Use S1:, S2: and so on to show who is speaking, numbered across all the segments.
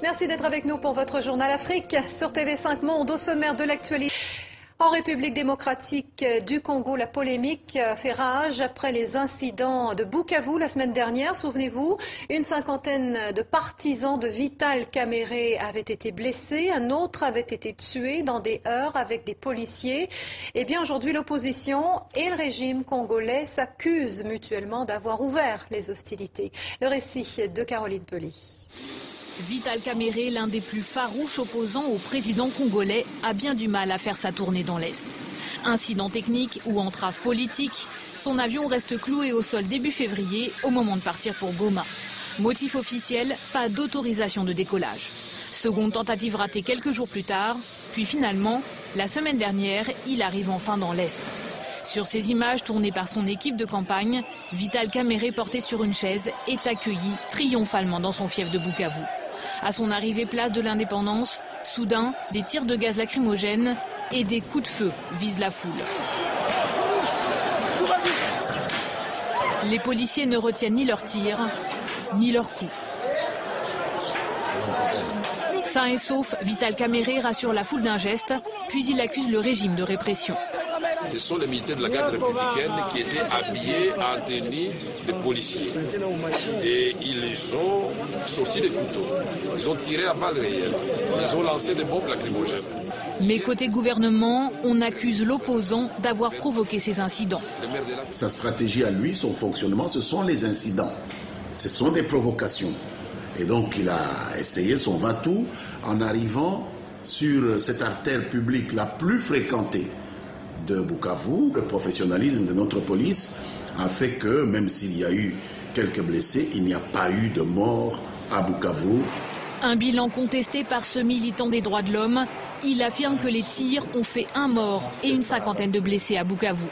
S1: Merci d'être avec nous pour votre journal Afrique sur TV5 Monde. Au sommaire de l'actualité. En République démocratique du Congo, la polémique fait rage après les incidents de Bukavu la semaine dernière. Souvenez-vous, une cinquantaine de partisans de Vital Kamerhe avaient été blessés. Un autre avait été tué dans des heurts avec des policiers. Eh bien, aujourd'hui, l'opposition et le régime congolais s'accusent mutuellement d'avoir ouvert les hostilités. Le récit de Caroline Pelly.
S2: Vital Kamerhe, l'un des plus farouches opposants au président congolais, a bien du mal à faire sa tournée dans l'Est. Incident technique ou entrave politique, son avion reste cloué au sol début février au moment de partir pour Goma. Motif officiel, pas d'autorisation de décollage. Seconde tentative ratée quelques jours plus tard, puis finalement, la semaine dernière, il arrive enfin dans l'Est. Sur ces images tournées par son équipe de campagne, Vital Kamerhe, porté sur une chaise, est accueilli triomphalement dans son fief de Bukavu. À son arrivée place de l'Indépendance, soudain, des tirs de gaz lacrymogène et des coups de feu visent la foule. Les policiers ne retiennent ni leurs tirs, ni leurs coups. Sain et sauf, Vital Kamerhe rassure la foule d'un geste, puis il accuse le régime de répression.
S3: Ce sont les militaires de la garde républicaine qui étaient habillés en tenue de policiers. Et ils ont sorti des couteaux, ils ont tiré à balles réelles, ils ont lancé des bombes lacrymogènes.
S2: Mais côté gouvernement, on accuse l'opposant d'avoir provoqué ces incidents.
S4: Sa stratégie à lui, son fonctionnement, ce sont les incidents. Ce sont des provocations. Et donc il a essayé son va-tout en arrivant sur cette artère publique la plus fréquentée de Bukavu. Le professionnalisme de notre police a fait que, même s'il y a eu quelques blessés, il n'y a pas eu de mort à Bukavu.
S2: Un bilan contesté par ce militant des droits de l'homme. Il affirme que les tirs ont fait un mort et une cinquantaine de blessés à Bukavu.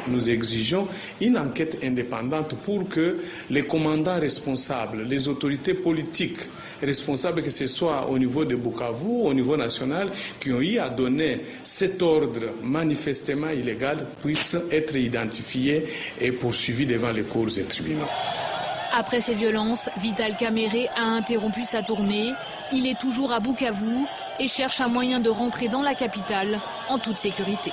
S5: Nous exigeons une enquête indépendante pour que les commandants responsables, les autorités politiques responsables, que ce soit au niveau de Bukavu, au niveau national, qui ont eu à donner cet ordre manifestement illégal, puissent être identifiés et poursuivis devant les cours et tribunaux.
S2: Après ces violences, Vital Kamerhe a interrompu sa tournée. Il est toujours à Bukavu et cherche un moyen de rentrer dans la capitale en toute sécurité.